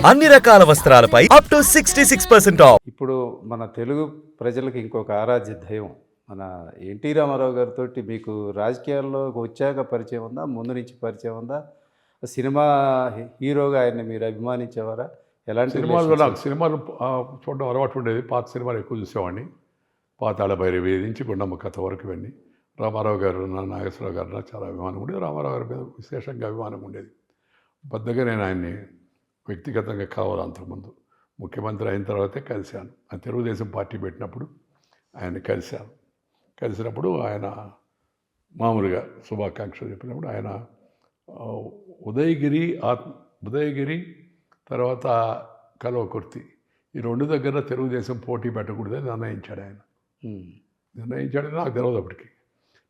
అన్ని రకాల వస్త్రాలపై up to 66% of. ఇప్పుడు మన తెలుగు ప్రజలకు ఇంకొక ఆరాధ్య దైవం మన ఎన్టీ రామారావు గారితో మీకు రాజకీయాల్లో వచ్చాక పరిచయం ఉందా, ముందు నుంచి పరిచయం ఉందా? సినిమా హీరోగా ఆయన్ని మీరు అభిమానించేవారా? ఎలాంటి సినిమాల్లో నాకు సినిమాలు చూడడం అలవాటు ఉండేది. పాత సినిమాలు ఎక్కువ చూసేవాడిని. పాతాళ భైరవి నుంచి గుండమ్మ కథ వరకు ఇవన్నీ. రామారావు గారు, నాగేశ్వరరావు గారు నాకు చాలా అభిమానం ఉండేది. రామారావు గారి మీద విశేషంగా అభిమానం ఉండేది. పెద్దగా నేను ఆయన్ని వ్యక్తిగతంగా కావాలి. అంతకుముందు ముఖ్యమంత్రి అయిన తర్వాతే కలిశాను. ఆ తెలుగుదేశం పార్టీ పెట్టినప్పుడు ఆయన్ని కలిసినప్పుడు ఆయన మామూలుగా శుభాకాంక్షలు చెప్పినప్పుడు ఆయన ఉదయగిరి తర్వాత కల్వకుర్తి ఈ రెండు దగ్గర తెలుగుదేశం పోటీ పెట్టకూడదని నిర్ణయించాడు ఆయన. నిర్ణయించాడని నాకు తెలియదు అప్పటికి.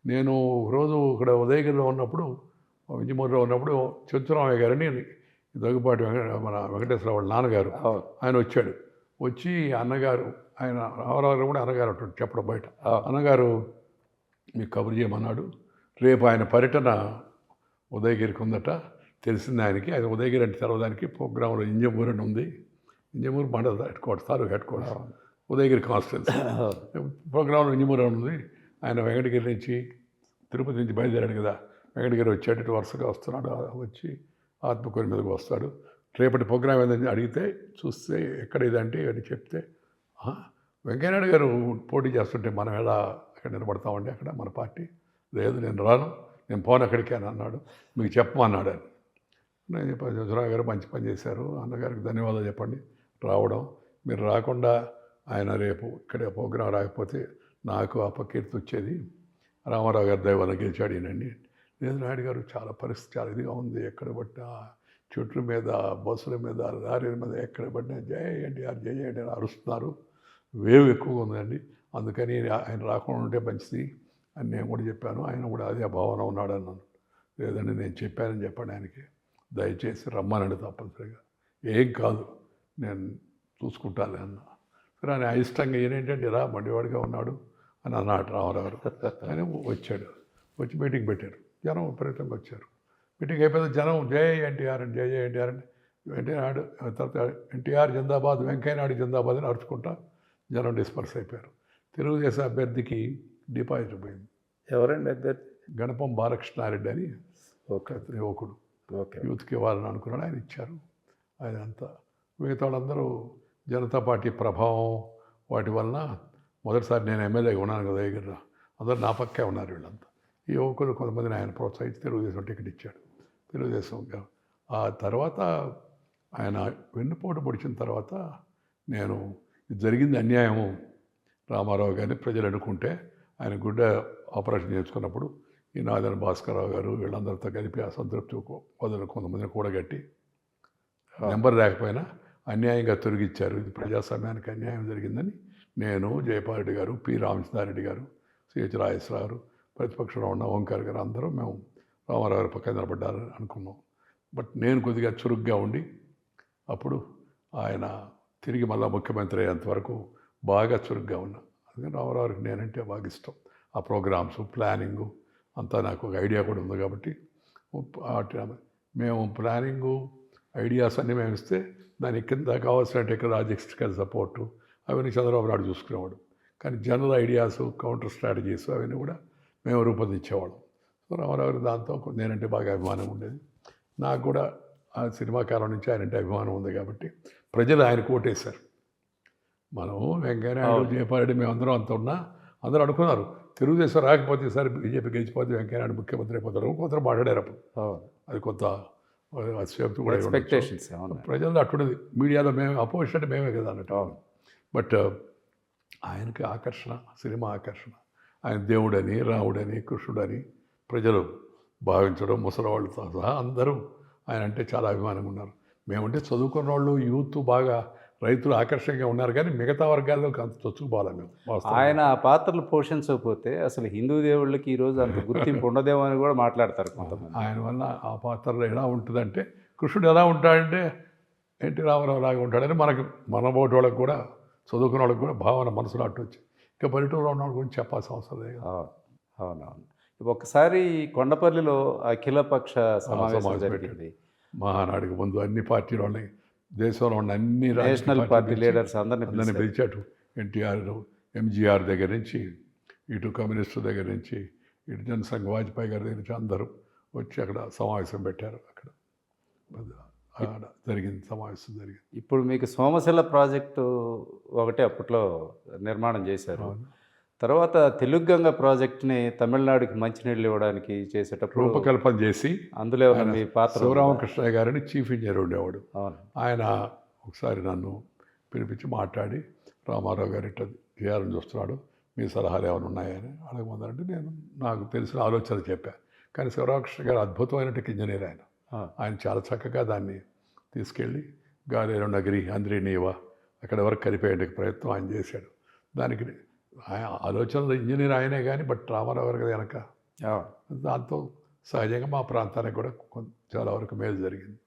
నేను రోజు ఇక్కడ ఉదయగిరిలో ఉన్నప్పుడు, విజయమూరులో ఉన్నప్పుడు చెంచురామయ్య గారిని దగ్గుపాటి మన వెంకటేశ్వర వాళ్ళ నాన్నగారు ఆయన వచ్చాడు. వచ్చి అన్నగారు, ఆయన రామారావు కూడా అన్నగారు అంటాడు చెప్పడం బయట, అన్నగారు మీకు కబురు చేయమన్నాడు. రేపు ఆయన పర్యటన ఉదయగిరికి ఉందట, తెలిసింది ఆయనకి. ఆయన ఉదయగిరి అంటే తెలవడానికి ప్రోగ్రాంలో ఇంజమూరు అని ఉంది. ఇంజమూరు మండల హెడ్ క్వార్టర్స్ ఉదయగిరి కాన్స్టిట్యున్సీ. ప్రోగ్రాంలో ఇంజమూరు అని ఉంది. ఆయన వెంకటగిరి నుంచి తిరుపతి నుంచి బయలుదేరాడు కదా, వెంకటగిరి వచ్చేటట్టు వరుసగా వస్తున్నాడు. వచ్చి ఆత్మకూరి మీదకి వస్తాడు. రేపటి ప్రోగ్రాం ఏదని అడిగితే చూస్తే ఎక్కడ ఇదంటే అని చెప్తే, వెంకయ్యనాయుడు గారు పోటీ చేస్తుంటే మనం ఎలా అక్కడ నిలబడతామండి, అక్కడ మన పార్టీ లేదు, నేను రాను, నేను పోను అక్కడికి అని అన్నాడు. మీకు చెప్పమన్నాడు అని. నేను చెప్పాను, జోజరావు గారు మంచి పని చేశారు, అన్నగారికి ధన్యవాదాలు చెప్పండి. రావడం మీరు రాకుండా ఆయన రేపు ఇక్కడ ప్రోగ్రాం రాకపోతే నాకు అపకీర్తి వచ్చేది. రామారావు గారి దైవాన్ని గెలిచాడు ఈయనండి. లేదు నాయుడు గారు చాలా పరిస్థితి చాలా ఇదిగా ఉంది, ఎక్కడ పట్టినా చెట్ల మీద, బస్సుల మీద, లారీల మీద ఎక్కడ పట్టినా జై ఎన్టీఆర్ జై ఎన్టీఆర్ అరుస్తున్నారు, వేవ్ ఎక్కువగా ఉందండి, అందుకని ఆయన రాకుండా ఉంటే మంచిది అని నేను కూడా చెప్పాను. ఆయన కూడా అదే భావన ఉన్నాడు అన్నాను. లేదండి నేను చెప్పానని చెప్పండి ఆయనకి, దయచేసి రమ్మనండి తప్పనిసరిగా, ఏం కాదు నేను చూసుకుంటాను అన్న. సరే ఆయన అయిష్టంగా ఏంటంటే రా మండివాడిగా ఉన్నాడు అని అన్నాడు రామారావు. ఆయన వచ్చాడు, వచ్చి మీటింగ్ పెట్టారు. జనం విపరీతంగా వచ్చారు. మీటింగ్ అయిపోతే జనం జై ఎన్టీఆర్ అని, జై ఎన్టీఆర్ అని, ఎన్టీఆర్ తర్వాత ఎన్టీఆర్ జిందాబాద్, వెంకయ్యనాయుడు జిందాబాద్ అని అరుచుకుంటా జనం డిస్పర్స్ అయిపోయారు. తెలుగుదేశం అభ్యర్థికి డిపాజిట్ పోయింది. ఎవరండి అభ్యర్థి? గణపం బాలకృష్ణారెడ్డి అని ఒక యువకుడు, యూత్కి ఇవ్వాలని అనుకున్నాడు, ఆయన ఇచ్చారు. అదంతా మిగతా వాళ్ళందరూ జనతా పార్టీ ప్రభావం వాటి వలన మొదటిసారి నేను ఎమ్మెల్యేగా ఉన్నాను కదా దగ్గర, అందరూ నా పక్కే ఉన్నారు వీళ్ళంతా. ఈ యువకులు కొంతమందిని ఆయన ప్రోత్సహించి తెలుగుదేశం టికెట్ ఇచ్చాడు. తెలుగుదేశం ఆ తర్వాత ఆయన వెన్నుపోటు పొడిచిన తర్వాత నేను జరిగింది అన్యాయము రామారావు గారిని ప్రజలు అనుకుంటే, ఆయన గుండె ఆపరేషన్ చేసుకున్నప్పుడు ఈ నాదన భాస్కరరావు గారు వీళ్ళందరితో కలిపి అసంతృప్తి కొంతమందిని కూడగట్టి నెంబర్ లేకపోయినా అన్యాయంగా తొలగించారు. ఇది ప్రజాస్వామ్యానికి అన్యాయం జరిగిందని నేను, జయపాలరెడ్డి గారు, పి రామచంద్రారెడ్డి గారు, సిహెచ్ రాజేశ్వరరావు గారు, ప్రతిపక్షంలో ఉన్న ఓంకార్ గారు అందరూ మేము రామారావు గారి పక్కన నిలబడ్డారని అనుకున్నాం. బట్ నేను కొద్దిగా చురుగ్గా ఉండి అప్పుడు ఆయన తిరిగి మళ్ళీ ముఖ్యమంత్రి అయ్యేంత వరకు బాగా చురుగ్గా ఉన్నా. అందుకని రామారావు గారికి నేనంటే బాగా ఇష్టం. ఆ ప్రోగ్రామ్స్ ప్లానింగు అంతా నాకు ఒక ఐడియా కూడా ఉంది కాబట్టి మేము ప్లానింగు ఐడియాస్ అన్నీ మేము ఇస్తే దానికి కింద కావాల్సిన టెక్నాలజికల్ సపోర్టు అవన్నీ చంద్రబాబు నాయుడు చూసుకునేవాడు. కానీ జనరల్ ఐడియాస్, కౌంటర్ స్ట్రాటజీస్ అవన్నీ కూడా మేము రూపొందించేవాళ్ళం. సో రామారావు గారు దాంతో నేనంటే బాగా అభిమానం ఉండేది. నాకు కూడా ఆ సినిమా కాలం నుంచి ఆయనంటే అభిమానం ఉంది కాబట్టి ప్రజలు ఆయన కోటేశారు. మనం వెంకయ్యనాయుడు, జయపాలరెడ్డి మేమందరం అంత ఉన్నా అందరూ అనుకున్నారు తెలుగుదేశం రాకపోతే ఈసారి బీజేపీ గెలిచిపోతే వెంకయ్యనాయుడు ముఖ్యమంత్రి అయిపోతారు. కొందరు మాట్లాడారు అప్పుడు. అది కొంత సేఫ్టీ కూడా ఎక్స్పెక్టేషన్స్ ప్రజల్లో అట్టున్నది. మీడియాలో మేము అపోజిషన్ అంటే మేమే కదా అన్నట్టు. బట్ ఆయనకి ఆకర్షణ, సినిమా ఆకర్షణ, ఆయన దేవుడని, రాముడని, కృష్ణుడని ప్రజలు భావించడం, ముసలివాళ్ళతో సహా అందరూ ఆయన అంటే చాలా అభిమానంగా ఉన్నారు. మేమంటే చదువుకున్న వాళ్ళు, యూత్ బాగా రైతులు ఆకర్షణగా ఉన్నారు, కానీ మిగతా వర్గాల్లోకి అంత చొచ్చుకుపోవాలి మేము. ఆయన ఆ పాత్రలు పోషించకపోతే అసలు హిందూ దేవుళ్ళకి ఈరోజు అంత గుర్తింపు ఉండదేమో అని కూడా మాట్లాడతారు కొంతమంది. ఆయన వల్ల ఆ పాత్రలో ఎలా ఉంటుందంటే, కృష్ణుడు ఎలా ఉంటాడంటే ఎన్టీ రామారావు లాగా ఉంటాడని మనకి, మన బోటి వాళ్ళకి కూడా, చదువుకున్న వాళ్ళకి కూడా భావన మనసులో అట్టు వచ్చి, ఇంకా పల్లెటూరులో ఉన్న వాళ్ళ గురించి చెప్పాల్సిన అవసరం లేదు. అవునవును. ఒకసారి కొండపల్లిలో అఖిలపక్ష సమావేశం జరిగింది. మహానాడుకి ముందు అన్ని పార్టీల వాళ్ళని దేశంలో ఉన్న అన్ని రాజకీయ నేషనల్ పార్టీలు పార్టీ పిలిచి లీడర్స్ అందరినీ అందరిని పిలిచాడు. ఎన్టీఆర్, ఎంజీఆర్ దగ్గర నుంచి, ఇటు కమ్యూనిస్టు దగ్గర నుంచి, ఇటు జనసంఘ వాజ్పేయి గారి దగ్గర నుంచి అందరూ వచ్చి అక్కడ సమావేశం పెట్టారు. అక్కడ జరిగింది, సమావేశం జరిగింది. ఇప్పుడు మీకు సోమశిల ప్రాజెక్టు ఒకటే అప్పట్లో నిర్మాణం చేశారు. తర్వాత తెలుగుగంగ ప్రాజెక్టుని తమిళనాడుకి మంచినీళ్ళు ఇవ్వడానికి చేసేటప్పుడు రూపకల్పన చేసి అందులో ఏమైనా మీ పాత్ర ఉందా? శివరామకృష్ణయ్య గారిని చీఫ్ ఇంజనీర్ ఉండేవాడు. అవును. ఆయన ఒకసారి నన్ను పిలిపించి మాట్లాడి, రామారావు గారు ఇట్లా చేయాలని చూస్తున్నాడు, మీ సలహాలు ఏమైనా ఉన్నాయని అడగమందంటే నేను నాకు తెలిసిన ఆలోచన చెప్పాను. కానీ శివరామకృష్ణ గారు అద్భుతమైన ఇంజనీర్ ఆయన. ఆయన చాలా చక్కగా దాన్ని తీసుకెళ్ళి గాలేరు నగరి, అంద్రి నీవా అక్కడ వరకు కలిపేయడానికి ప్రయత్నం ఆయన చేశాడు. దానికి ఆయన ఆలోచన ఇంజనీర్ ఆయనే కానీ బట్ రామారావు గారు వెనక. దాంతో సహజంగా మా ప్రాంతానికి కూడా చాలా వరకు మేలు జరిగింది.